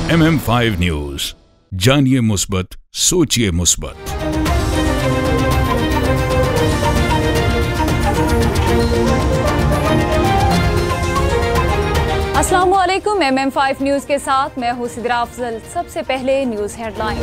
MM5 news, जानिए मुस्बत, सोचिए मुस्बत। अस्सलामुअलैकुम। MM5 न्यूज के साथ मैं हूं सिद्रा अफजल। सबसे पहले न्यूज हेडलाइन।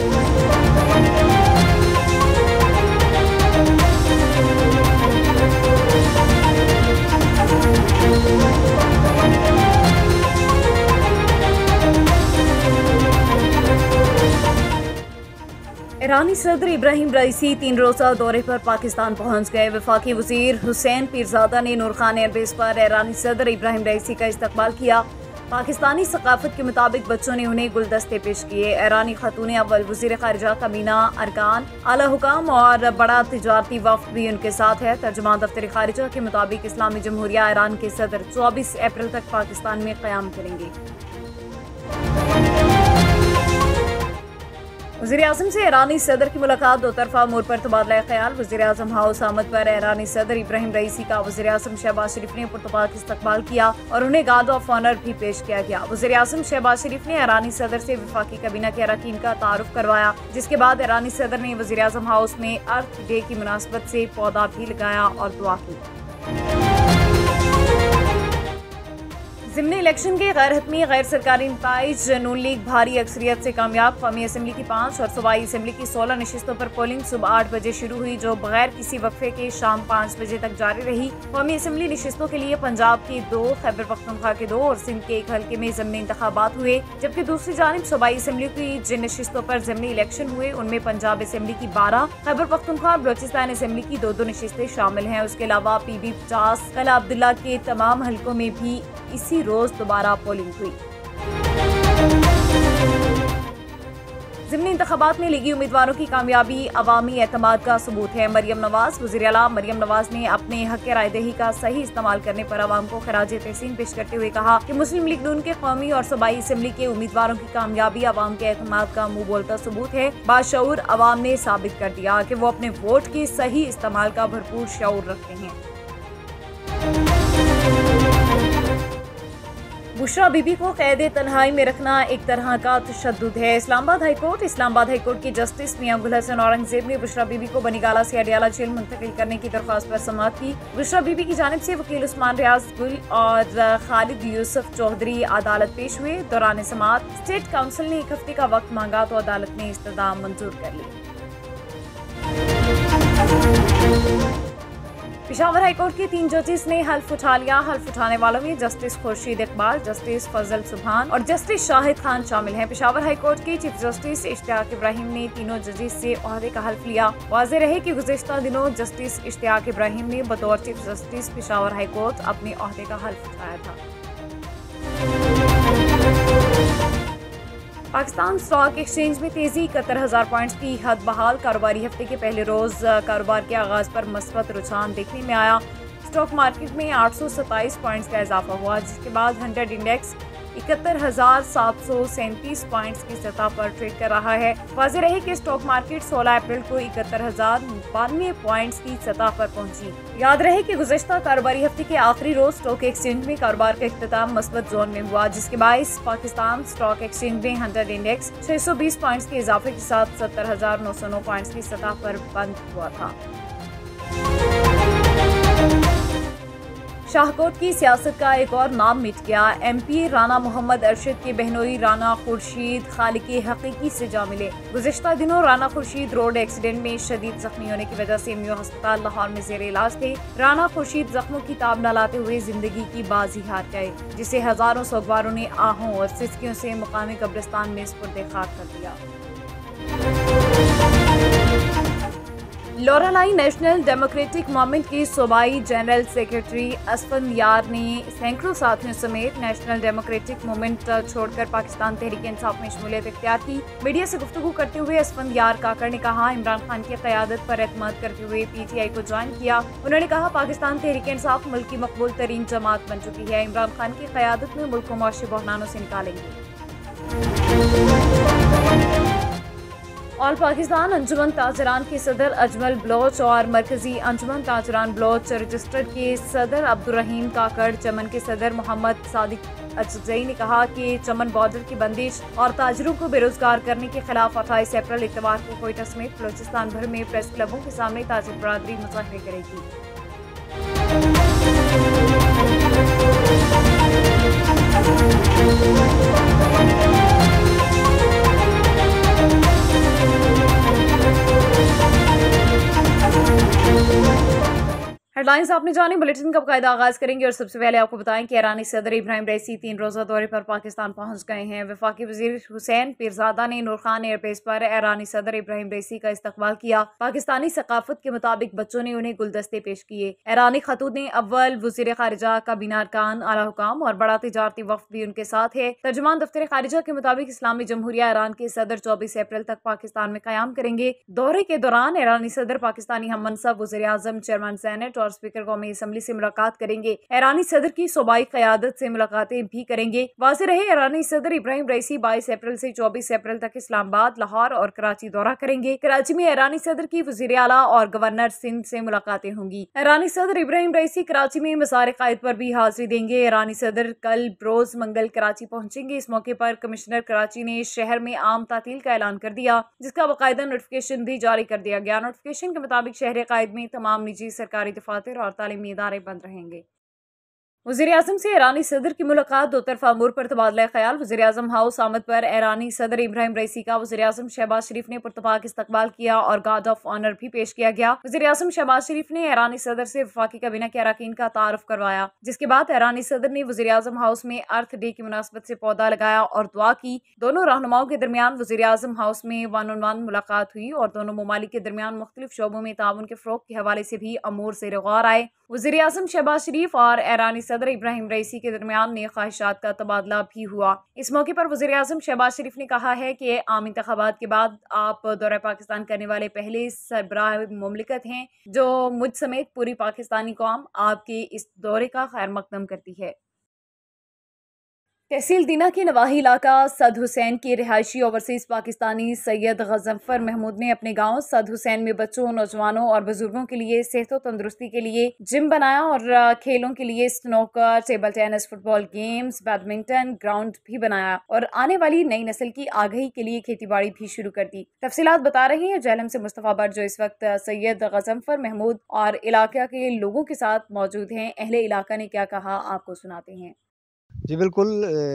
ईरानी सदर इब्राहिम रईसी 3 रोज़ा दौरे पर पाकिस्तान पहुंच गए। वफाकी वजीर हुसैन पीरजादा ने नूर खान एयरबेस पर ईरानी सदर इब्राहिम रईसी का इस्तकबाल किया। पाकिस्तानी सकाफत के मुताबिक बच्चों ने उन्हें गुलदस्ते पेश किए। ईरानी खातून अव्वल वजीर खारिजा कमीना अरकान आला हुकाम और बड़ा तिजारती वफ्द भी उनके साथ है। तर्जुमान दफ्तर खारिजा के मुताबिक इस्लामी जमहूरिया ईरान के सदर 24 अप्रैल तक पाकिस्तान में क़याम करेंगे। वज़ीर-ए-आज़म से ईरानी सदर की मुलाकात, दो तरफा अमूर पर तबादला ख्याल। वज़ीर-ए-आज़म हाउस आमद पर ईरानी सदर इब्राहिम रईसी का वज़ीर-ए-आज़म शहबाज शरीफ ने पुरतपाक इस्तकबाल किया और उन्हें गार्ड ऑफ ऑनर भी पेश किया गया। वज़ीर-ए-आज़म शहबाज शरीफ ने ईरानी सदर से वफाकी काबीना के अरकान का तारुफ करवाया, जिसके बाद ईरानी सदर ने वज़ीर-ए-आज़म हाउस में अर्थ डे की मुनासबत से पौधा भी लगाया और दुआ की। ज़िमनी इलेक्शन के गैर हतमी गैर सरकारी नताइज, नून लीग भारी अक्सरियत से कामयाब। कौमी असम्बली की 5 और सूबाई असम्बली की 16 नशिस्तों पर पोलिंग सुबह 8 बजे शुरू हुई, जो बगैर किसी वक्फे के शाम 5 बजे तक जारी रही। कौमी असम्बली नशिस्तों के लिए पंजाब के 2, खैबर पख्तूनख्वा के 2 और सिंध के 1 हल्के में ज़िमनी इंतखाबात हुए, जबकि दूसरी जानिब सूबाई असम्बली की जिन नशिस्तों पर ज़िमनी इलेक्शन हुए उनमें पंजाब असम्बली की 12, खैबर पख्तूनख्वा और बलोचिस्तान असम्बली की 2 नशिस्तें शामिल हैं। उसके अलावा PB 50 कला अब्दुल्ला के तमाम हल्कों में भी इसी रोज दोबारा पोलिंग हुई। ज़िमनी इंतखाबात में लीगी उम्मीदवारों की कामयाबी अवामी एतमाद का सबूत है। मरियम नवाज, वज़ीर आला मरियम नवाज ने अपने हक़ रायदही का सही इस्तेमाल करने पर अवाम को खराज तहसीन पेश करते हुए कहा कि मुस्लिम लीग नून के कौमी और सूबाई असम्बली के उम्मीदवारों की कामयाबी अवाम के एतमाद का मुँह बोलता सबूत है। बाशऊर अवाम ने साबित कर दिया कि वो अपने वोट के सही इस्तेमाल का भरपूर शऊर रखते हैं। बुशरा बीबी को कैद तन्हाई में रखना एक तरह का तशद्दुद है। इस्लामाबाद हाईकोर्ट के जस्टिस मियां गुल हसन औरंगजेब ने बुशरा बीबी को बनीगाला से अडियाला जेल मुंतकिल करने की दरख्वास्त पर समाअत की। बुशरा बीबी की जानिब से वकील उस्मान रियाज गुल और खालिद यूसुफ चौधरी अदालत पेश हुए। दौरान समाअत स्टेट काउंसिल ने 1 हफ्ते का वक्त मांगा तो अदालत ने इस्तदा मंजूर कर ली। पेशावर हाईकोर्ट के 3 जजेस ने हल्फ उठा लिया। हल्फ उठाने वालों में जस्टिस खुर्शीद इकबाल, जस्टिस फजल सुबहान और जस्टिस शाहिद खान शामिल हैं। पेशावर हाईकोर्ट के चीफ जस्टिस इश्तियाक इब्राहिम ने तीनों जजेस से ओहदे का हल्फ लिया। वाज़ेह रहे कि गुज़िश्ता दिनों जस्टिस इश्तियाक इब्राहिम ने बतौर चीफ जस्टिस पेशावर हाईकोर्ट अपने ओहदे का हल्फ उठाया था। पाकिस्तान स्टॉक एक्सचेंज में तेजी, 71,000 पॉइंट्स की हद बहाल। कारोबारी हफ्ते के पहले रोज कारोबार के आगाज पर मस्बत रुझान देखने में आया। स्टॉक मार्केट में 827 पॉइंट्स का इजाफा हुआ, जिसके बाद 100 इंडेक्स 71,737 पॉइंट्स की सतह पर ट्रेड कर रहा है। वाज़ेह रहे कि स्टॉक मार्केट 16 अप्रैल को 71,092 पॉइंट्स की सतह पर पहुंची। याद रहे कि गुज़श्ता कारोबारी हफ्ते के आखिरी रोज स्टॉक एक्सचेंज में कारोबार का इख्तिताम मस्बत जोन में हुआ, जिसके बायस पाकिस्तान स्टॉक एक्सचेंज में 100 इंडेक्स 620 पॉइंट्स के इजाफे के साथ 70,909 पॉइंट्स की सतह पर बंद हुआ था। शाहकोट की सियासत का एक और नाम मिट गया। MP राना मोहम्मद अरशद के बहनोई राना खुर्शीद खालिके हकीकी से जा मिले। गुज़िश्ता दिनों राना खुर्शीद रोड एक्सीडेंट में शदीद जख्मी होने की वजह से MU अस्पताल लाहौर में जेर इलाज थे। राना खुर्शीद जख्मों की ताब न लाते हुए जिंदगी की बाजी हार गए, जिसे हजारों सोगवारों ने आहों और सिसकियों से मुकामी कब्रिस्तान में सुपुर्द खाक कर दिया। लोरालाई नेशनल डेमोक्रेटिक मूवमेंट के सूबाई जनरल सेक्रेटरी असफंदयार ने सैकड़ों साथियों समेत नेशनल डेमोक्रेटिक मूवमेंट छोड़कर पाकिस्तान तहरीक इंसाफ में शमूलियत इख्तियार की। मीडिया से गुफ्तगू करते हुए असफंदयार काकर ने कहा, इमरान खान की क़यादत पर एतमाद करते हुए PTI को ज्वाइन किया। उन्होंने कहा, पाकिस्तान तहरीक इंसाफ मुल्क की मकबूल तरीन जमात बन चुकी है। इमरान खान की क़यादत में मुल्क को मुआशी बहरानों से निकालेंगे। ऑल पाकिस्तान अंजुमन ताजरान के सदर अजमल बलोच और मरकजी अंजुमन ताजरान बलोच रजिस्टर्ड के सदर अब्दुर्रहीम काकड़, चमन के सदर मोहम्मद सादिक अजजई ने कहा कि चमन बॉर्डर की बंदिश और ताजरों को बेरोजगार करने के खिलाफ 28 अप्रैल इतवार को कोयटा समेत बलूचिस्तान भर में प्रेस क्लबों के सामने ताजिर बरादरी मुजाहरे करेगी। हेडलाइंस आपने जानी। बुलेटिन का बाकायदा आगाज करेंगे और सबसे पहले आपको बताएं कि ईरानी सदर इब्राहिम रईसी 3 रोजा दौरे पर पाकिस्तान पहुंच गए हैं। वफाकी वजीर हुसैन पीरजादा ने नूर खान एयरबेस पर ईरानी सदर इब्राहिम रईसी का इस्तकबाल किया। पाकिस्तानी सकाफत के मुताबिक बच्चों ने उन्हें गुलदस्ते पेश किए। ईरानी खतूत ने अव्वल वजीर खारिजा काबीना अरकान, आला हुकाम और बड़ा तिजारती वफ्द भी उनके साथ है। तर्जुमान दफ्तर खारिजा के मुताबिक इस्लामी जमहूरिया ईरान के सदर 24 अप्रैल तक पाकिस्तान में कयाम करेंगे। दौरे के दौरान ईरानी सदर पाकिस्तानी हम मनसब वज़ीर आज़म, चेयरमैन सेनेट और स्पीकर कौमी असेंबली से मुलाकात करेंगे। ईरानी सदर की सूबाई क़यादत से मुलाकातें भी करेंगे। वाज़ेह रहे ईरानी सदर इब्राहिम रईसी 22 अप्रैल से 24 अप्रैल तक इस्लामाबाद, लाहौर और कराची दौरा करेंगे। कराची में ईरानी सदर की वज़ीर आला और गवर्नर सिंध से मुलाकातें होंगी। ईरानी सदर इब्राहिम रईसी कराची में मज़ार क़ायद पर भी हाजिरी देंगे। ईरानी सदर कल रोज मंगल कराची पहुंचेंगे। इस मौके पर कमिश्नर कराची ने शहर में आम तातील का ऐलान कर दिया, जिसका बाकायदा नोटिफिकेशन भी जारी कर दिया गया। नोटिफिकेशन के मुताबिक शहर क़ायद में तमाम निजी सरकारी दफातर और तालीमी इदारे बंद रहेंगे। वज़ीर आज़म से ईरानी सदर की मुलाकात, दो तरफा अमूर पर तबादला ख्याल। वज़ीर आज़म हाउस आमद पर ईरानी सदर इब्राहिम रईसी का वज़ीर आज़म शहबाज शरीफ ने पुरतपाक इस्तकबाल किया और गार्ड ऑफ ऑनर भी पेश किया गया। वज़ीर आज़म शहबाज शरीफ ने ईरानी सदर से वफाकी काबीना के अरकान का तारुफ करवाया, जिसके बाद ईरानी सदर ने वज़ीर आज़म हाउस में अर्थ डे की मुनासबत से पौधा लगाया और दुआ की। दोनों रहनुमाओं के दरमियान वज़ीर आज़म हाउस में वन ऑन वन मुलाकात हुई और दोनों ममालिक के दरमियान मुख्तलिफ शोबों में ताउन के फ़रोग़ के हवाले से भी अमूर से गौर आए। वज़ीर आज़म शहबाज शरीफ और ईरानी सदर इब्राहिम रईसी के दरमियान नए ख्वाहिशात का तबादला भी हुआ। इस मौके पर वज़ीर आज़म शहबाज शरीफ ने कहा है कि आम इंतखाबात के बाद आप दौरा पाकिस्तान करने वाले पहले सरबराह मुमलिकत हैं, जो मुझ समेत पूरी पाकिस्तानी कौम आपके इस दौरे का खैर मकदम करती है। तहसील दीना के नवाही इलाका सद हुसैन के रिहायशी ओवरसीज पाकिस्तानी सैयद गजनफर महमूद ने अपने गांव सद हुसैन में बच्चों, नौजवानों और बुजुर्गों के लिए सेहत और तंदुरुस्ती के लिए जिम बनाया और खेलों के लिए snooker, table tennis, football games, badminton ground भी बनाया और आने वाली नई नस्ल की आगाही के लिए खेती बाड़ी भी शुरू कर दी। तफसीलात बता रहे हैं जेहलम से मुस्तफ़ा बट, जो इस वक्त सैयद गजनफर महमूद और इलाका के लोगों के साथ मौजूद हैं। अहले इलाका ने क्या कहा, आपको सुनाते हैं। जी बिल्कुल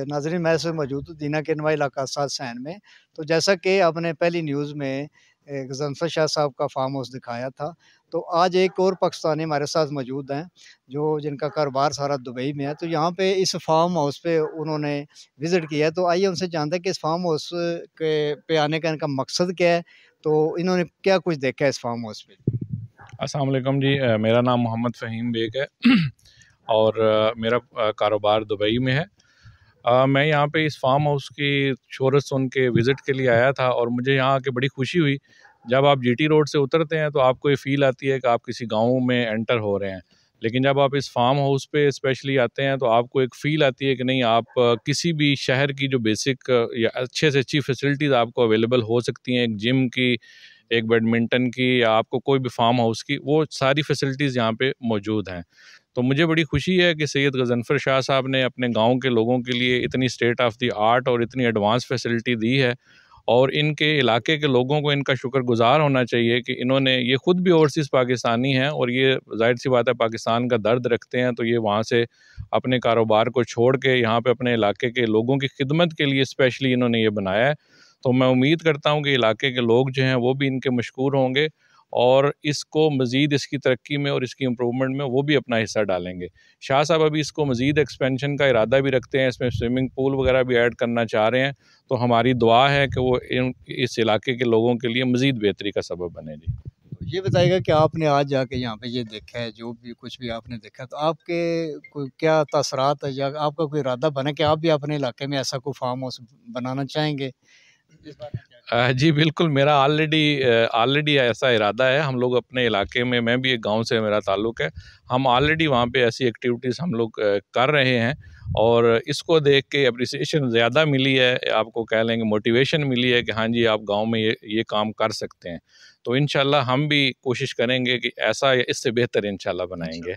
नाज़रीन, मैं इस वक्त मौजूद हूँ दीना के नवा इलाका साद सैन में। तो जैसा कि आपने पहली न्यूज़ में गजनफर शाह साहब का फार्म हाउस दिखाया था, तो आज एक और पाकिस्तानी हमारे साथ मौजूद हैं जो जिनका कारोबार सारा दुबई में है। तो यहाँ पे इस फार्म हाउस पे उन्होंने विज़िट किया है। तो आइए उनसे जानते हैं कि इस फार्म हाउस के पे आने का इनका मकसद क्या है, तो इन्होंने क्या कुछ देखा है इस फार्म हाउस पे। अस्सलाम वालेकुम जी, मेरा नाम मोहम्मद फ़हीम बेग है और मेरा कारोबार दुबई में है। मैं यहाँ पे इस फार्म हाउस की शोहरत सुन के विज़िट के लिए आया था और मुझे यहाँ आके बड़ी खुशी हुई। जब आप जीटी रोड से उतरते हैं तो आपको ये फ़ील आती है कि आप किसी गाँव में एंटर हो रहे हैं, लेकिन जब आप इस फार्म हाउस पे स्पेशली आते हैं तो आपको एक फ़ील आती है कि नहीं, आप किसी भी शहर की जो बेसिक या अच्छे से अच्छी फैसिलिटीज़ आपको अवेलेबल हो सकती हैं, एक जिम की, एक बैडमिंटन की, या आपको कोई भी फार्म हाउस की, वो सारी फैसिलिटीज़ यहाँ पे मौजूद हैं। तो मुझे बड़ी खुशी है कि सैयद गजनफर शाह साहब ने अपने गांव के लोगों के लिए इतनी स्टेट ऑफ द आर्ट और इतनी एडवांस फैसिलिटी दी है और इनके इलाके के लोगों को इनका शुक्रगुजार होना चाहिए कि इन्होंने, ये ख़ुद भी ओवरसीज़ पाकिस्तानी हैं और ये ज़ाहिर सी बात है पाकिस्तान का दर्द रखते हैं, तो ये वहाँ से अपने कारोबार को छोड़ के यहाँ पे अपने इलाके के लोगों की खिदमत के लिए स्पेशली इन्होंने ये बनाया है। तो मैं उम्मीद करता हूँ कि इलाके के लोग जो हैं वो भी इनके मशकूर होंगे और इसको मज़ीद इसकी तरक्की में और इसकी इम्प्रूवमेंट में वो भी अपना हिस्सा डालेंगे। शाह साहब अभी इसको मज़ीद एक्सपेंशन का इरादा भी रखते हैं, इसमें स्विमिंग पूल वगैरह भी ऐड करना चाह रहे हैं। तो हमारी दुआ है कि वो इस इलाके के लोगों के लिए मज़ीद बेहतरी का सबब बने। जी, ये बताइएगा कि आपने आज जाके यहाँ पे ये देखा है, जो भी कुछ भी आपने देखा, तो आपके कोई क्या तासरात है या आपका कोई इरादा बना कि आप भी अपने इलाके में ऐसा कोई फार्म हाउस बनाना चाहेंगे? जी बिल्कुल, मेरा ऑलरेडी ऐसा इरादा है। हम लोग अपने इलाके में, मैं भी एक गांव से मेरा ताल्लुक़ है, हम ऑलरेडी वहाँ पे ऐसी एक्टिविटीज़ हम लोग कर रहे हैं और इसको देख के अप्रिसिएशन ज़्यादा मिली है, आपको कह लेंगे मोटिवेशन मिली है कि हाँ जी आप गांव में ये काम कर सकते हैं। तो इंशाल्लाह हम भी कोशिश करेंगे कि ऐसा या इससे बेहतर इंशाल्लाह बनाएंगे।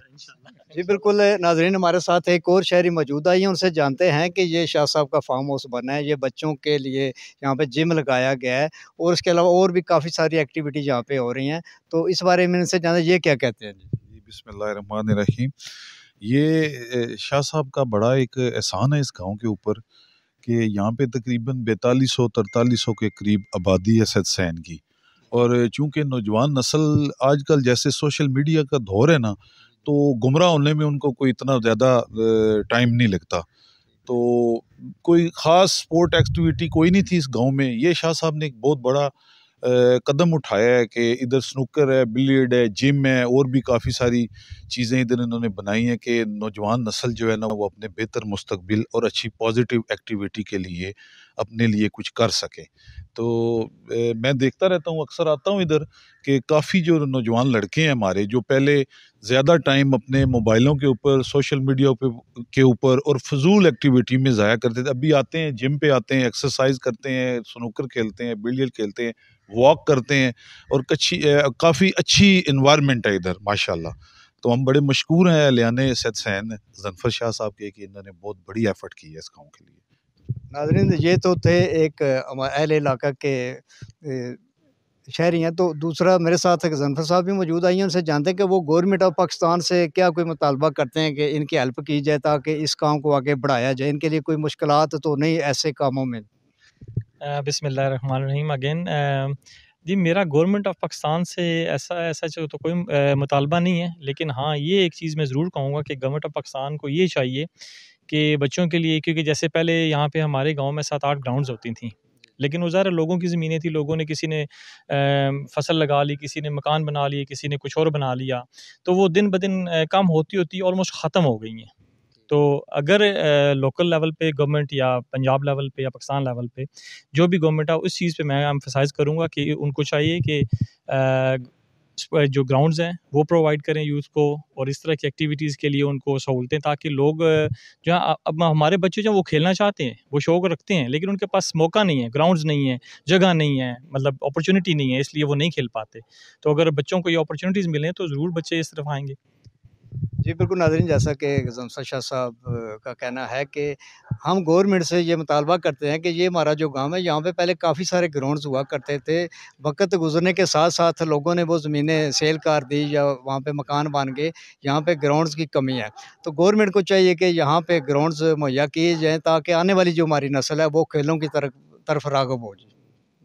जी बिल्कुल नाजरीन, हमारे साथ एक और शहरी मौजूद आई हैं, उनसे जानते हैं कि ये शाह साहब का फार्म हाउस बना है, ये बच्चों के लिए यहाँ पे जिम लगाया गया है और इसके अलावा और भी काफ़ी सारी एक्टिविटीज़ यहाँ पे हो रही हैं, तो इस बारे में इनसे जानते ये क्या कहते हैं। जी बिस्मिल्लाहिर्रहमानिर्रहीम। ये शाह साहब का बड़ा एक एहसान है इस गांव के ऊपर कि यहाँ पे तकरीबन 4200-4300 के करीब आबादी है सैन की। और चूंकि नौजवान नस्ल आजकल जैसे सोशल मीडिया का दौर है ना, तो गुमराह होने में उनको कोई इतना ज़्यादा टाइम नहीं लगता। तो कोई ख़ास स्पोर्ट एक्टिविटी कोई नहीं थी इस गांव में। ये शाह साहब ने एक बहुत बड़ा कदम उठाया है कि इधर स्नूकर है, बिलियर्ड है, जिम है और भी काफ़ी सारी चीज़ें इधर इन्होंने बनाई हैं कि नौजवान नस्ल जो है ना वो अपने बेहतर मुस्तकबिल और अच्छी पॉजिटिव एक्टिविटी के लिए अपने लिए कुछ कर सके। तो मैं देखता रहता हूँ, अक्सर आता हूँ इधर कि काफ़ी जो नौजवान लड़के हैं हमारे जो पहले ज़्यादा टाइम अपने मोबाइलों के ऊपर, सोशल मीडिया के ऊपर और फजूल एक्टिविटी में ज़ाया करते थे, अभी आते हैं, जिम पे आते हैं, एक्सरसाइज करते हैं, स्नूकर खेलते हैं, बिलियर्ड खेलते हैं, वॉक करते हैं और काफ़ी अच्छी इन्वायरमेंट है इधर माशाल्लाह। तो हम बड़े मशकूर हैं लियाने सैन ज़नफ़र शाह साहब के कि इन्होंने बहुत बड़ी एफर्ट की है इस गाँव के लिए। नाज़रीन, ये तो थे एक अहले इलाका के शहरी हैं, तो दूसरा मेरे साथ एक ज़नफ़र साहब भी मौजूद आई हैं, उनसे जानते हैं कि वो गवर्नमेंट ऑफ पाकिस्तान से क्या कोई मुतालबा करते हैं कि इनकी हेल्प की जाए ताकि इस काम को आगे बढ़ाया जाए, इनके लिए कोई मुश्किलात तो नहीं ऐसे कामों में। बिस्मिल्लाहिर्रहमानिर्रहीम अगेन। जी, मेरा गवर्नमेंट ऑफ पाकिस्तान से ऐसा जो तो कोई मुतालबा नहीं है, लेकिन हाँ ये एक चीज़ मैं ज़रूर कहूँगा कि गवर्नमेंट ऑफ पाकिस्तान को ये चाहिए कि बच्चों के लिए, क्योंकि जैसे पहले यहाँ पे हमारे गांव में 7-8 ग्राउंड्स होती थी, लेकिन वो ज़ाहिर है लोगों की ज़मीनें थी, लोगों ने किसी ने फसल लगा ली, किसी ने मकान बना लिए, किसी ने कुछ और बना लिया, तो वो दिन ब दिन कम होती होती ऑलमोस्ट ख़त्म हो गई हैं। तो अगर लोकल लेवल पे गवर्नमेंट या पंजाब लेवल पे या पाकिस्तान लेवल पे जो भी गवर्नमेंट है, उस चीज़ पे मैं एम्फसाइज़ करूँगा कि उनको चाहिए कि जो ग्राउंड्स हैं वो प्रोवाइड करें यूथ को, और इस तरह की एक्टिविटीज़ के लिए उनको सहूलतें, ताकि लोग जो है अब हमारे बच्चे जो वो खेलना चाहते हैं, वो शौक़ रखते हैं, लेकिन उनके पास मौका नहीं है, ग्राउंड्स नहीं है, जगह नहीं है, मतलब अपॉर्चुनिटी नहीं है, इसलिए वो नहीं खेल पाते। तो अगर बच्चों को ये अपॉर्चुनिटीज़ मिलें तो ज़रूर बच्चे इस तरफ आएँगे। जी बिल्कुल नाज़रीन, जैसा कि ज़नफ़र शाह साहब का कहना है कि हम गवर्नमेंट से ये मुतालबा करते हैं कि ये हमारा जो गांव है, यहाँ पे पहले काफ़ी सारे ग्राउंड्स हुआ करते थे, वक्त गुजरने के साथ साथ लोगों ने वो ज़मीनें सेल कर दी या वहाँ पे मकान बन गए, यहाँ पे ग्राउंड्स की कमी है। तो गवर्नमेंट को चाहिए कि यहाँ पे ग्राउंड्स मुहैया किए जाएँ ताकि आने वाली जो हमारी नस्ल है वो खेलों की तरफ राग़िब हो जाए।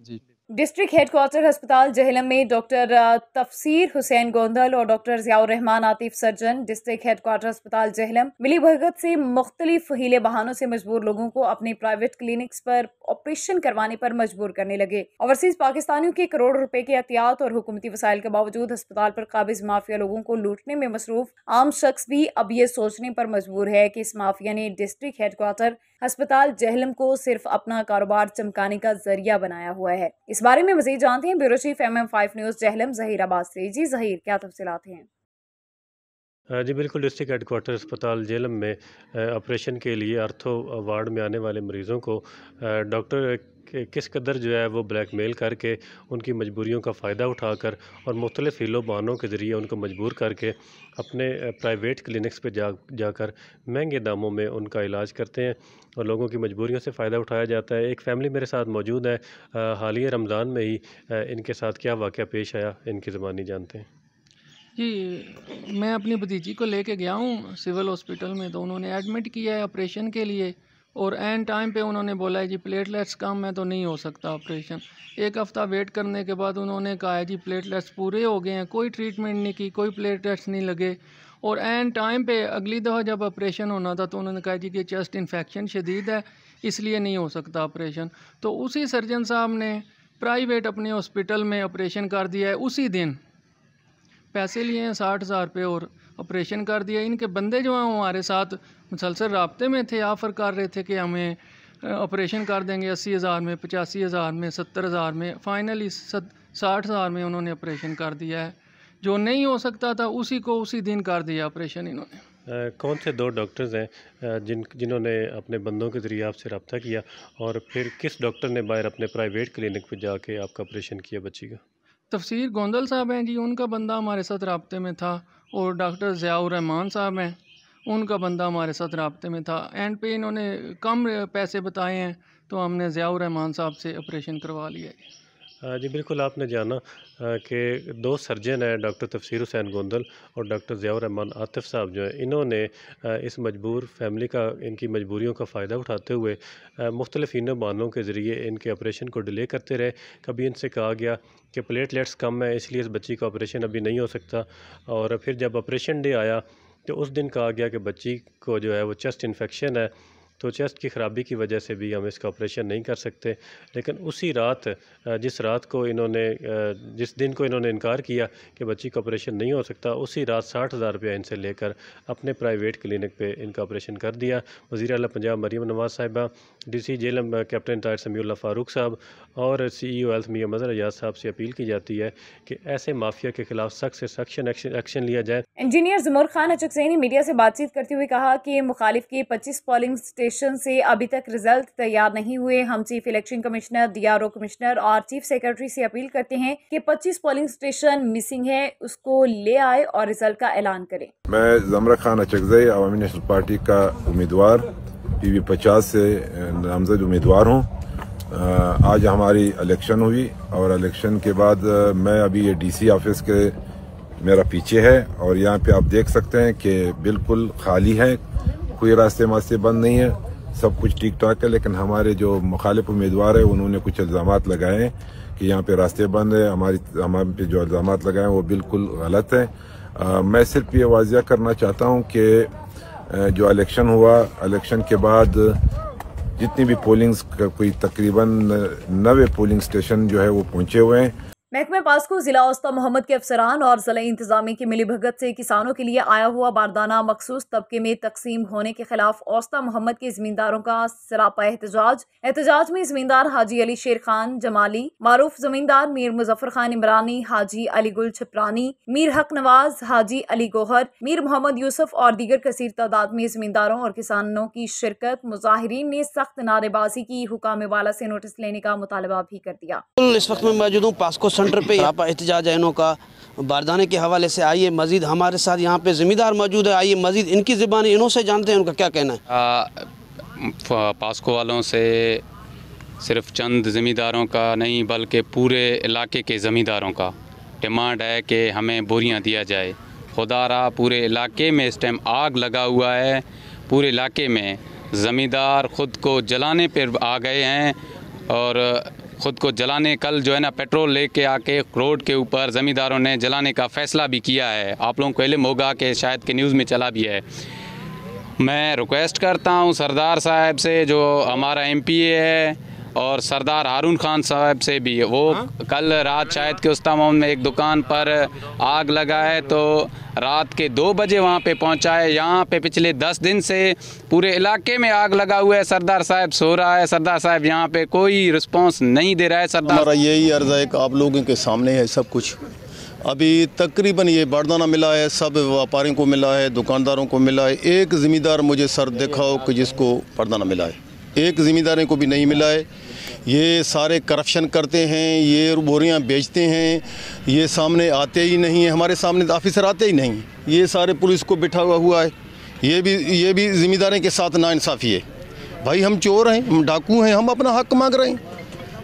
जी। डिस्ट्रिक्ट हेडक्वार्टर अस्पताल जहलम में डॉक्टर तफसीर हुसैन गोंदल और doctor Ziaur Rahman Atif surgeon district headquarter अस्पताल जहलम मिली भगत से मुख्तलिफ हीले बहानों से मजबूर लोगों को अपने प्राइवेट क्लिनिक्स पर ऑपरेशन करवाने पर मजबूर करने लगे। ओवरसीज पाकिस्तानियों के करोड़ों रुपए के एहतियात और हुकूमती वसाइल के बावजूद अस्पताल पर काबिज माफिया लोगों को लूटने में मसरूफ आम शख्स भी अब ये सोचने पर मजबूर है कि इस माफिया ने डिस्ट्रिक्ट हेडक्वार्टर अस्पताल जहलम को सिर्फ अपना कारोबार चमकाने का जरिया बनाया हुआ है। इस बारे में मज़ीद जानते हैं bureau chief MM5 news Jhelum Zaheer Abbas से। जी ज़हीर, क्या तफसीलात हैं? जी बिल्कुल, डिस्ट्रिक्ट हेडक्वार्टर अस्पताल जेलम में ऑपरेशन के लिए आर्थो वार्ड में आने वाले मरीज़ों को डॉक्टर किस कदर जो है वो ब्लैकमेल करके उनकी मजबूरियों का फ़ायदा उठाकर और मुख्तलिफ़ हीलों बहानों के ज़रिए उनको मजबूर करके अपने प्राइवेट क्लिनिक्स पे जाकर महंगे दामों में उनका इलाज करते हैं और लोगों की मजबूरियों से फ़ायदा उठाया जाता है। एक फ़ैमिली मेरे साथ मौजूद है, हालिया रमज़ान में ही इनके साथ क्या वाक़या पेश आया, इनकी ज़बानी जानते हैं। जी, मैं अपनी भतीजी को लेके गया हूँ सिविल हॉस्पिटल में, तो उन्होंने एडमिट किया है ऑपरेशन के लिए, और एंड टाइम पे उन्होंने बोला है जी प्लेटलेट्स कम है तो नहीं हो सकता ऑपरेशन। एक हफ़्ता वेट करने के बाद उन्होंने कहा है जी प्लेटलेट्स पूरे हो गए हैं, कोई ट्रीटमेंट नहीं की, कोई प्लेटलेट्स नहीं लगे, और एंड टाइम पे अगली दफ़ा जब ऑपरेशन होना था तो उन्होंने कहा जी कि चेस्ट इन्फेक्शन शदीद है, इसलिए नहीं हो सकता ऑपरेशन। तो उसी सर्जन साहब ने प्राइवेट अपने हॉस्पिटल में ऑपरेशन कर दिया है, उसी दिन पैसे लिए हैं 60,000 रुपये और ऑपरेशन कर दिया। इनके बंदे जो हैं हमारे साथ मुसलसल राब्ते में थे, ऑफ़र कर रहे थे कि हमें ऑपरेशन कर देंगे 80,000 में, 85,000 में, 70,000 में, फाइनली 60,000 में उन्होंने ऑपरेशन कर दिया है। जो नहीं हो सकता था उसी को उसी दिन कर दिया ऑपरेशन इन्होंने। कौन से 2 डॉक्टर्स हैं जिन्होंने अपने बंदों के ज़रिए आपसे रब्ता किया, और फिर किस डॉक्टर ने बाहर अपने प्राइवेट क्लिनिक पे जाके आपका ऑपरेशन किया बच्ची का? तफसीर गोंदल साहब हैं जी, उनका बंदा हमारे साथ रब्ते में था, और डॉक्टर ज़ियाउर रहमान साहब हैं, उनका बंदा हमारे साथ रब्ते में था। एंड पे इन्होंने कम पैसे बताए हैं तो हमने ज़ियाउर रहमान साहब से ऑपरेशन करवा लिया है। जी बिल्कुल, आपने जाना कि 2 सर्जन हैं, डॉक्टर तफसीर हुसैन गोंदल और डॉक्टर ज़ियाउर रहमान आतिफ़ साहब जो हैं, इन्होंने इस मजबूर फैमिली का, इनकी मजबूरियों का फ़ायदा उठाते हुए मुख्तलिफ़ इनो बहानों के ज़रिए इनके ऑपरेशन को डिले करते रहे। कभी इनसे कहा गया कि प्लेटलेट्स कम है इसलिए इस बच्ची का ऑपरेशन अभी नहीं हो सकता, और फिर जब ऑपरेशन डे आया तो उस दिन कहा गया कि बच्ची को जो है वो चेस्ट इन्फेक्शन है, तो चेस्ट की ख़राबी की वजह से भी हम इसका ऑपरेशन नहीं कर सकते। लेकिन उसी रात, जिस रात को इन्होंने, जिस दिन को इन्होंने इनकार किया कि बच्ची का ऑपरेशन नहीं हो सकता, उसी रात 60,000 रुपया इनसे लेकर अपने प्राइवेट क्लिनिक पे इनका ऑपरेशन कर दिया। वज़ीर आला Punjab Maryam Nawaz sahiba, DC jail captain retired Samiullah Farooq sahib और CEO हेल्थ मियां मज़हर एजाज साहब से अपील की जाती है कि ऐसे माफिया के खिलाफ सख्त से सख्त एक्शन लिया जाए। इंजीनियर ज़ुमर खान हचकज़ई ने मीडिया से बातचीत करते हुए कहा कि मुखालिफ के 25 पोलिंग स्टेशन से अभी तक रिजल्ट तैयार नहीं हुए। हम chief election commissioner, DRO commissioner और चीफ सेक्रेटरी से अपील करते हैं कि 25 पोलिंग स्टेशन मिसिंग है, उसको ले आए और रिजल्ट का ऐलान करें। मैं ज़ुमर खान हचकज़ई अवामी नेशनल पार्टी का उम्मीदवार PV 50 से नामजद उम्मीदवार हूँ। आज हमारी इलेक्शन हुई और इलेक्शन के बाद मैं अभी ये DC ऑफिस के मेरा पीछे है, और यहाँ पे आप देख सकते हैं कि बिल्कुल खाली है, कोई रास्ते मास्ते बंद नहीं है, सब कुछ ठीक ठाक है। लेकिन हमारे जो मुखालिफ उम्मीदवार है उन्होंने कुछ इल्ज़ामात लगाए हैं कि यहाँ पे रास्ते बंद है। हमारे पे जो इल्ज़ामात लगाए हैं वो बिल्कुल गलत है। मैं सिर्फ ये वाज़िया करना चाहता हूँ कि जो इलेक्शन हुआ, इलेक्शन के बाद जितनी भी पोलिंग्स, कोई तकरीबन 90 पोलिंग स्टेशन जो है वो पहुंचे हुए हैं। महकमे पास्को जिला औस्ता मोहम्मद के अफसरान और जिला इंतजामी की मिली भगत से किसानों के लिए आया हुआ बारदाना मखसूस तबके में तकसीम होने के खिलाफ औस्ता मोहम्मद के जमींदारों का सरापा एहतजाज में जमींदार हाजी अली शेर खान जमाली, मारूफ जमींदार मीर मुजफ्फर खान इमरानी, हाजी अली गुल छपरानी, मीर हक नवाज, हाजी अली गोहर, मीर मोहम्मद यूसुफ और दीगर कसीर तादाद में जमींदारों और किसानों की शिरकत। मुजाहिरीन ने सख्त नारेबाजी की, हुकाम वाला से नोटिस लेने का मुतालबा भी कर दिया। इस वक्त मैं मौजूद हूँ पास्को सेंटर पे, यहाँ पर एहतजाज है इनों का बारदाने के हवाले से। आइए मजीद हमारे साथ यहाँ पे ज़मींदार मौजूद है, आइए मजीद इनकी ज़ुबानी इनों से जानते हैं उनका क्या कहना है। पास्को वालों से सिर्फ चंद ज़मींदारों का नहीं बल्कि पूरे इलाके के ज़मींदारों का डिमांड है कि हमें बोरियां दिया जाए। खुदारा पूरे इलाके में इस टाइम आग लगा हुआ है, पूरे इलाके में ज़मींदार ख़ुद को जलाने पर आ गए हैं, और ख़ुद को जलाने, कल जो है ना पेट्रोल लेके आके रोड के ऊपर ज़मींदारों ने जलाने का फ़ैसला भी किया है। आप लोगों को इल्म होगा कि शायद के न्यूज़ में चला भी है। मैं रिक्वेस्ट करता हूं सरदार साहब से, जो हमारा MPA है, और सरदार हारून खान साहब से भी, वो कल रात शायद के उस्ता मोहम्मद में एक दुकान पर आग लगा है तो रात के 2 बजे वहाँ पे पहुँचा है। यहाँ पे पिछले 10 दिन से पूरे इलाके में आग लगा हुआ है। सरदार साहब सो रहा है, सरदार साहब यहाँ पे कोई रिस्पांस नहीं दे रहा है। सरदार, हमारा यही अर्ज़ है कि आप लोगों के सामने है सब कुछ। अभी तकरीबन ये बारदाना मिला है, सब व्यापारियों को मिला है, दुकानदारों को मिला है। एक ज़मींदार मुझे सर दिखाओ कि जिसको बारदाना मिला है, एक ज़मींदार को भी नहीं मिला है। ये सारे करप्शन करते हैं, ये बोरियां बेचते हैं, ये सामने आते ही नहीं है, हमारे सामने ऑफिसर आते ही नहीं। ये सारे पुलिस को बिठा हुआ है, ये भी ज़मींदारों के साथ नाइंसाफ़ी है। भाई हम चोर हैं, हम डाकू हैं, हम अपना हक मांग रहे हैं।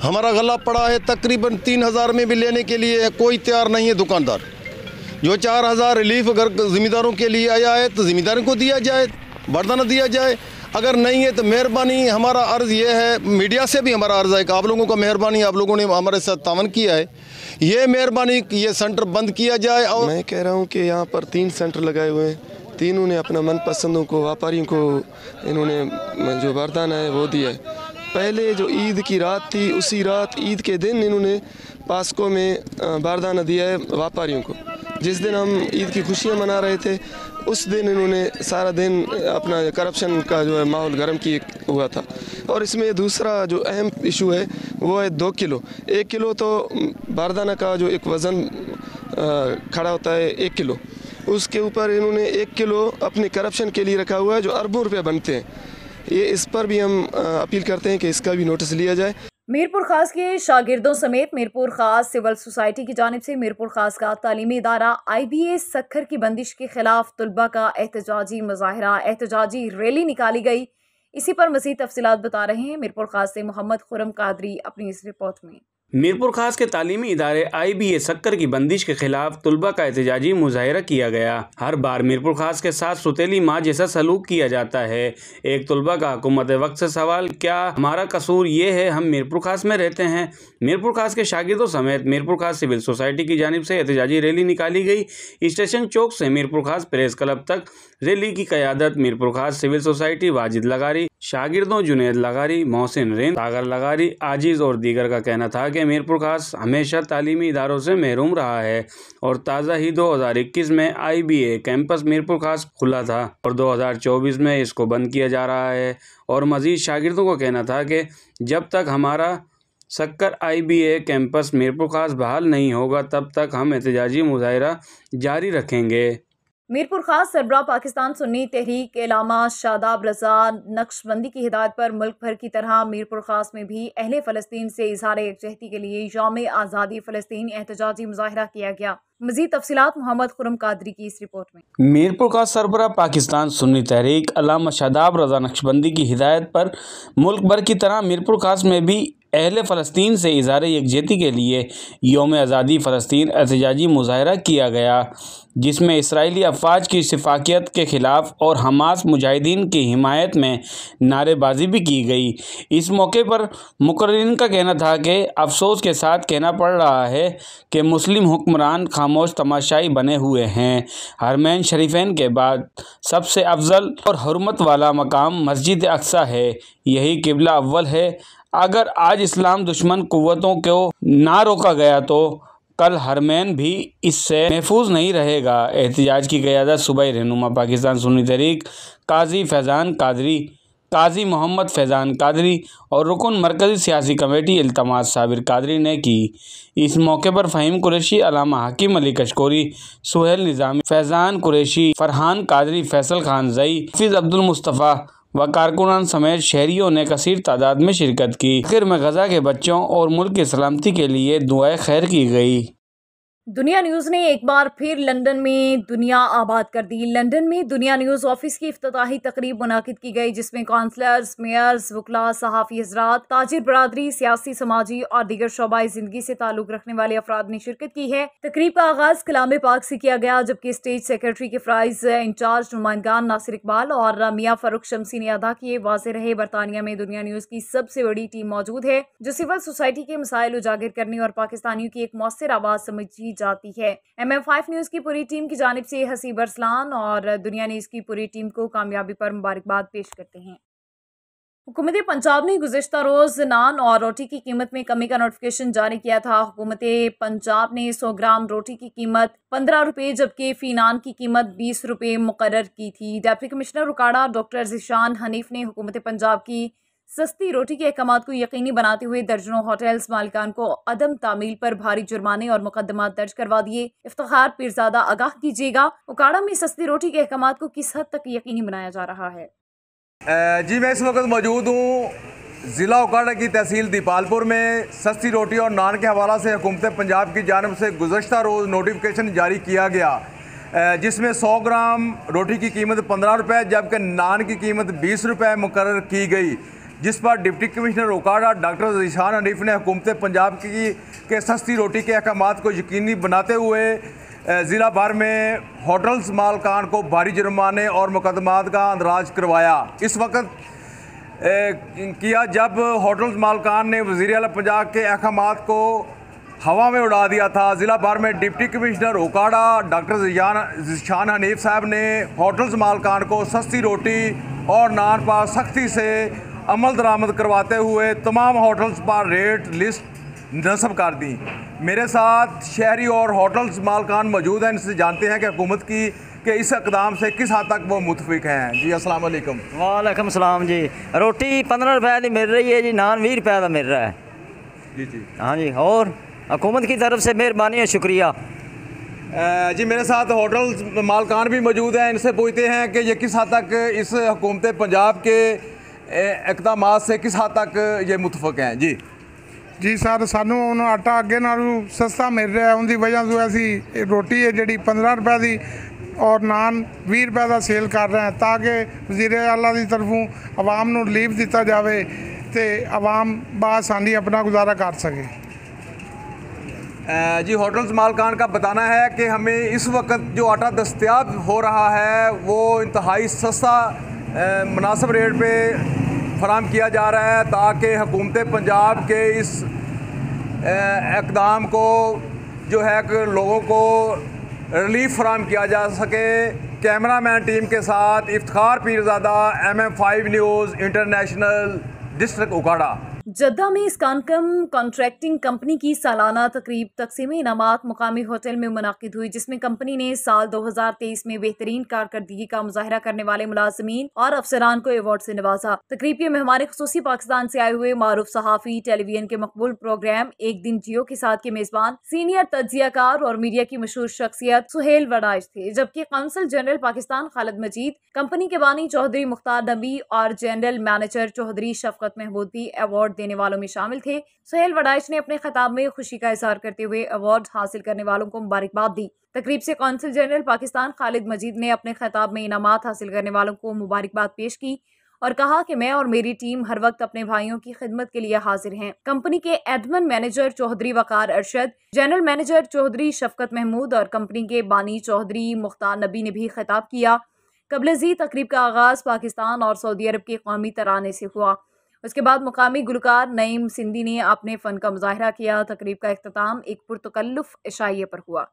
हमारा गला पड़ा है तकरीबन 3,000 में भी लेने के लिए कोई तैयार नहीं है दुकानदार। जो 4,000 रिलीफ अगर ज़मींदारों के लिए आया है तो ज़मींदारों को दिया जाए, बारदाना दिया जाए। अगर नहीं है तो मेहरबानी, हमारा अर्ज़ ये है, मीडिया से भी हमारा अर्ज़ है कि आप लोगों का मेहरबानी, आप लोगों ने हमारे साथ तावन किया है, ये मेहरबानी ये सेंटर बंद किया जाए। और मैं कह रहा हूँ कि यहाँ पर 3 सेंटर लगाए हुए हैं, तीनों ने अपना मनपसंदों को, व्यापारियों को इन्होंने जो बारदाना है वो दिया है। पहले जो ईद की रात थी, उसी रात ईद के दिन इन्होंने पास्को में बारदाना दिया है व्यापारियों को। जिस दिन हम ईद की खुशियाँ मना रहे थे उस दिन इन्होंने सारा दिन अपना करप्शन का जो है माहौल गर्म किया हुआ था। और इसमें दूसरा जो अहम इशू है वो है 2 किलो। 1 किलो तो बारदाना का जो एक वज़न खड़ा होता है 1 किलो, उसके ऊपर इन्होंने 1 किलो अपने करप्शन के लिए रखा हुआ है जो अरबों रुपए बनते हैं। ये इस पर भी हम अपील करते हैं कि इसका भी नोटिस लिया जाए। मीरपुर खास के शागिर्दों समेत मीरपुर खास सिविल सोसाइटी की जानिब से मीरपुर खास का तालीमी इदारा IBA सक्खर की बंदिश के खिलाफ तुलबा का एहतजाजी मुजाहरा एहतजाजी रैली निकाली गई। इसी पर मज़ीद तफसीलात बता रहे हैं मीरपुर खास से मोहम्मद खुरम कादरी अपनी इस रिपोर्ट में। मीरपुर खास के तालीमी इदारे IBA सक्कर की बंदिश के खिलाफ तुलबा का एहतजाजी मुजाहिरा किया गया। हर बार मीरपुर खास के साथ सुतेली माँ जैसा सलूक किया जाता है। एक तुलबा का हुकूमत वक्त से सवाल, क्या हमारा कसूर ये है हम मीरपुर खास में रहते हैं? मीरपुर खास के शागिर्दों समेत मीरपुर खास सिविल सोसाइटी की जानिब से एहतजाजी रैली निकाली गई। स्टेशन चौक से मीरपुर खास प्रेस क्लब तक रैली की क़यादत मीरपुर खास सिविल सोसाइटी वाजिद लगारी, शागिर्दों जुनैद लगारी, मोहसिन रेन, सागर लगारी, आजिज़ और दीगर का कहना था कि मीरपुर खास हमेशा तालीमी इदारों से महरूम रहा है और ताज़ा ही 2021 में IBA कैंपस मीरपुर खास खुला था और 2024 में इसको बंद किया जा रहा है। और मज़ीद शागिर्दों का कहना था कि जब तक हमारा सक्कर IBA कैंपस मीरपुर खास बहाल नहीं होगा तब तक हम एहतजाजी मुजाहिरा जारी रखेंगे। मीरपुर खास सरबराह पाकिस्तान सुन्नी तहरीक इलामा शादाब रजा नक्शबंदी की हिदायत पर मुल्क भर की तरह मीरपुर खास में भी अहले फ़लस्तीन से इज़हार यकजहती के लिए यौम आज़ादी फ़लस्तीन एहतजाजी मुजाहिरा किया गया। मज़ीद तफसीलात मोहम्मद खुरम कादरी की इस रिपोर्ट में। मीरपुर खास सरबराह पाकिस्तान सुन्नी तहरीक इलामा शादाब रजा नक्शबंदी की हिदायत पर मुल्क भर की तरह मीरपुर खास में भी अहले फ़लस्तीन से इज़हार यकजहती के लिए यौम आज़ादी फ़लस्तीन एहतजाजी मुजाहिरा किया गया, जिसमें इसराइली अफवाज की सिफाकियत के ख़िलाफ़ और हमास मुजाहिदीन की हिमायत में नारेबाजी भी की गई। इस मौके पर मुकर्रिरीन का कहना था कि अफसोस के साथ कहना पड़ रहा है कि मुस्लिम हुक्मरान खामोश तमाशाई बने हुए हैं। हरमैन शरीफैन के बाद सबसे अफजल और हुर्मत वाला मकाम मस्जिद अक्सा है, यही किबला अव्वल है। अगर आज इस्लाम दुश्मन कुव्वतों को ना रोका गया तो कल हरमैन भी इससे महफूज नहीं रहेगा। एहतजाज की क़यादत सूबाई रहनुमा पाकिस्तान सुन्नी तहरीक काजी फैज़ान कादरी, काजी मोहम्मद फैज़ान कादरी और रुकन मरकज़ी सियासी कमेटी इल्तमास साबिर कादरी ने की। इस मौके पर फ़हीम कुरैशी, अलामा हकीम अली कशकोरी, सुहेल निज़ामी, फैज़ान कुरैशी, फ़रहान कादरी, फैसल खान ज़ई, हफीज़ अब्दुल मुस्तफ़ा व कारकुनान समेत शहरियों ने कसीर तादाद में शिरकत की। आखिर में गजा के बच्चों और मुल्क की सलामती के लिए दुआए खैर की गई। दुनिया न्यूज़ ने एक बार फिर लंदन में दुनिया आबाद कर दी। लंदन में दुनिया न्यूज़ ऑफिस की इफ्तिताही तकरीब मुनाकिद की गई, जिसमें काउंसलर्स, मेयर्स, वकला, सहाफ़ी हज़रात, ताजिर बरादरी, सियासी, समाजी और दीगर शोबाई ज़िंदगी से ताल्लुक़ रखने वाले अफराद ने शिरकत की है। तकरीब का आगाज़ कलाम पाक से किया गया, जबकि स्टेज सेक्रेटरी के फ़राइज़ इंचार्ज नुमाइंदान नासिर इकबाल और मियाँ फ़ारूक शमसी ने अदा किए। वाज़ेह रहे बरतानिया में दुनिया न्यूज़ की सबसे बड़ी टीम मौजूद है, जो सिविल सोसाइटी के मसाइल उजागर करने और पाकिस्तानियों की एक मौसर आवाज़ समझी जाती है। MM5 न्यूज़ की पूरी टीम की जानिब से हसीब अरसलान और दुनिया न्यूज़ की पूरी टीम को कामयाबी पर मुबारकबाद पेश करते हैं। हुकूमत पंजाब ने गुज़िश्ता रोज़ नान और रोटी की कीमत में कमी का नोटिफिकेशन जारी किया था। हुकूमत पंजाब ने 100 ग्राम रोटी की कीमत 15 रुपये जबकि फ़ी नान की कीमत 20 रुपये मुकर्रर की थी। डिप्टी कमिश्नर उकाड़ा डॉक्टर ज़ीशान हनीफ ने हुकूमत पंजाब की सस्ती रोटी के अहकामात को यकीनी बनाते हुए दर्जनों होटल्स मालिकान को अदम तामील पर भारी जुर्माने और मुकदमात दर्ज करवा दिए। इफ्तिखार पीरज़ादा आगाह कीजिएगा, उकाड़ा में सस्ती रोटी के अहकामात को किस हद तक यकीनी बनाया जा रहा है? जी मैं इस वक्त मौजूद हूँ ज़िला उकाड़ा की तहसील दीपालपुर में। सस्ती रोटी और नान के हवाला से हुकूमत पंजाब की जानिब से गुज़श्ता रोज़ नोटिफिकेशन जारी किया गया, जिसमें 100 ग्राम रोटी की कीमत 15 रुपये जबकि नान की कीमत 20 रुपये मुकर्रर की गई, जिस पर डिप्टी कमिश्नर उकाड़ा डॉक्टर ज़ीशान हनीफ ने हुकूमत पंजाब के सस्ती रोटी के अहकामात को यकीनी बनाते हुए ज़िला भर में होटल्स मालकान को भारी जुर्माने और मुकदमात का अंदराज करवाया। इस वक्त किया जब होटल्स मालकान ने वज़ीर आला पंजाब के अहकामात को हवा में उड़ा दिया था। ज़िला भर में डिप्टी कमिश्नर उकाड़ा डॉक्टर ज़ीशान हनीफ साहब ने होटल्स मालकान को सस्ती रोटी और नान पर सख्ती से अमल दरामद करवाते हुए तमाम होटल्स पर रेट लिस्ट नस्ब कर दी। मेरे साथ शहरी और होटल्स मालकान मौजूद हैं, इनसे जानते हैं कि हुकूमत की के इस इक़दाम से किस हद तक वो मुतफिक हैं। जी अस्सलाम वालेकुम। वालेकुम सलाम जी। रोटी 15 रुपए की मिल रही है जी, नान 20 रुपए का मिल रहा है जी। हाँ जी, और हुकूमत की तरफ से मेहरबानी है, शुक्रिया। जी मेरे साथ होटल मालकान भी मौजूद हैं, इनसे पूछते हैं कि ये किस हद तक इस हुकूमत पंजाब के इक़दामात से किस हद तक ये मुतफिक हैं। जी सर, सानू हुण आटा अगे नालों सस्ता मिल रहा है, उनकी वजह से असी रोटी है जी 15 रुपए की और नान 20 रुपए का सेल कर रहे हैं, ताकि वज़ीर आला की तरफों आवाम को रिलीफ दिता जाए तो आवाम बआसानी अपना गुजारा कर सके। जी होटल्स मालकान का बताना है कि हमें इस वक्त जो आटा दस्तयाब हो रहा है वो इंतहाई सस्ता मुनासिब रेट पे फराम किया जा रहा है, ताकि हुकूमत पंजाब के इस इक़दाम को जो है कि लोगों को रिलीफ फराम किया जा सके। कैमरामैन टीम के साथ Iftikhar Pirzada, MM5 news international, district उकाड़ा। जद्दा में स्कानकम कॉन्ट्रैक्टिंग कंपनी की सालाना तकरीब तकसीम इनामात मुकामी होटल में मुनाकिद हुई, जिसमें कंपनी ने साल 2023 में बेहतरीन कारकर्दगी का मुजाहरा करने वाले मुलाजमीन और अफसरान को अवार्ड से नवाजा। तकरीब के मेहमान खुसूसी पाकिस्तान से आए हुए मारूफ सहाफ़ी, टेलीविजन के मकबूल प्रोग्राम एक दिन जियो के साथ के मेजबान सीनियर तज्जियाकार और मीडिया की मशहूर शख्सियत सुहेल वडाइश थे, जबकि कौंसल जनरल पाकिस्तान खालिद मजीद, कंपनी के बानी चौधरी मुख्तार नबी और जनरल मैनेजर चौधरी शफकत महमूद भी अवार्ड देने वालों में शामिल थे। सुहेल वडाइश ने अपने खिताब में खुशी का इजहार करते हुए अवार्ड हासिल करने वालों को मुबारकबाद दी। तकरीब से कौंसल जनरल पाकिस्तान खालिद मजीद ने अपने खिताब में इनामात हासिल करने वालों को मुबारकबाद पेश की और कहा कि मैं और मेरी टीम हर वक्त अपने भाइयों की खिदमत के लिए हाजिर हैं। कंपनी के एडमिन मैनेजर चौधरी वकार अरशद, जनरल मैनेजर चौधरी शफकत महमूद और कंपनी के बानी चौधरी मुख्तार नबी ने भी खिताब किया। कबल-ए-ज़ी तकरीब का आगाज़ पाकिस्तान और सऊदी अरब के कौमी तराने से हुआ। उसके बाद मुकामी गुलकार नईम सिंधी ने अपने फ़न का मुजाहरा किया। तकरीब का इख्तिताम एक पुरतकल्लुफ़ इशाइये पर हुआ।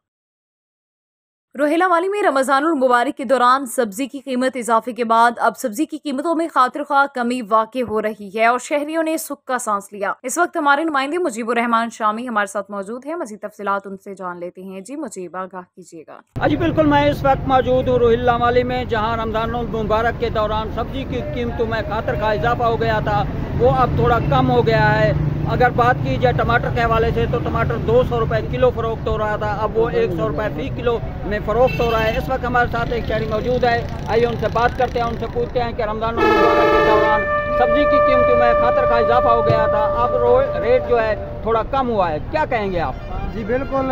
रोहेला वाली में रमज़ानुल मुबारक के दौरान सब्जी की कीमत इजाफे के बाद अब सब्जी की कीमतों में खातिर ख्वाह कमी वाक़ई हो रही है और शहरियों ने सुख का सांस लिया। इस वक्त हमारे नुमाइंदे मुजीबुर रहमान शामी हमारे साथ मौजूद है, मज़ीद तफसीलात उनसे जान लेते हैं। जी मुजीब, आगाह कीजिएगा। जी बिल्कुल, मैं इस वक्त मौजूद हूँ रोहिला वाली में, जहाँ रमज़ानुल मुबारक के दौरान सब्जी की कीमतों में खातिर ख्वाह इजाफा हो गया था, वो अब थोड़ा कम हो गया है। अगर बात की जाए टमाटर के हवाले से तो टमाटर 200 रुपए किलो फरोख्त हो रहा था, अब वो 100 रुपए फी किलो में फरोख्त हो रहा है। इस वक्त हमारे साथ एक शहरी मौजूद है, आइए उनसे बात करते हैं, उनसे पूछते हैं कि रमज़ान मुबारक के दौरान सब्जी की कीमतों में खातिर का इजाफा हो गया था, अब रेट जो है थोड़ा कम हुआ है, क्या कहेंगे आप? जी बिल्कुल,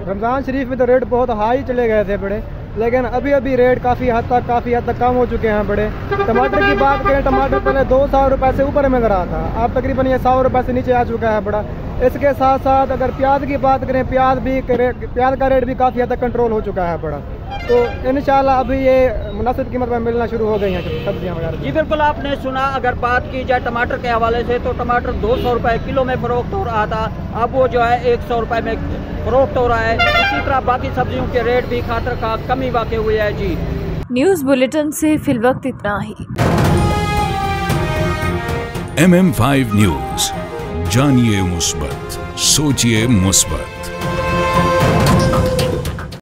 रमज़ान शरीफ में तो रेट बहुत हाई चले गए थे बड़े, लेकिन अभी रेट काफ़ी हद तक कम हो चुके हैं बड़े। टमाटर की बात करें, टमाटर पहले 200 रुपये से ऊपर मिल रहा था, अब तकरीबन ये 100 रुपये से नीचे आ चुका है बड़ा। इसके साथ साथ अगर प्याज की बात करें, प्याज का रेट भी काफ़ी हद तक कंट्रोल हो चुका है बड़ा। तो इंशाल्लाह अभी ये मुनासिब कीमत में मिलना शुरू हो गई हैं सब्जियाँ वगैरह। जी बिल्कुल, आपने सुना, अगर बात की जाए टमाटर के हवाले से तो टमाटर 200 रुपये किलो में फरोख्त हो रहा था, अब वो जो है 100 रुपये में फरोख्त हो रहा है। इसी तरह बाकी सब्जियों के रेट भी खातिर का कमी वाक़ई हुई है। जी न्यूज़ बुलेटिन से फिलवक्त इतना ही। MM5 न्यूज़, जानिए मुस्बत, सोचिए मुस्बत।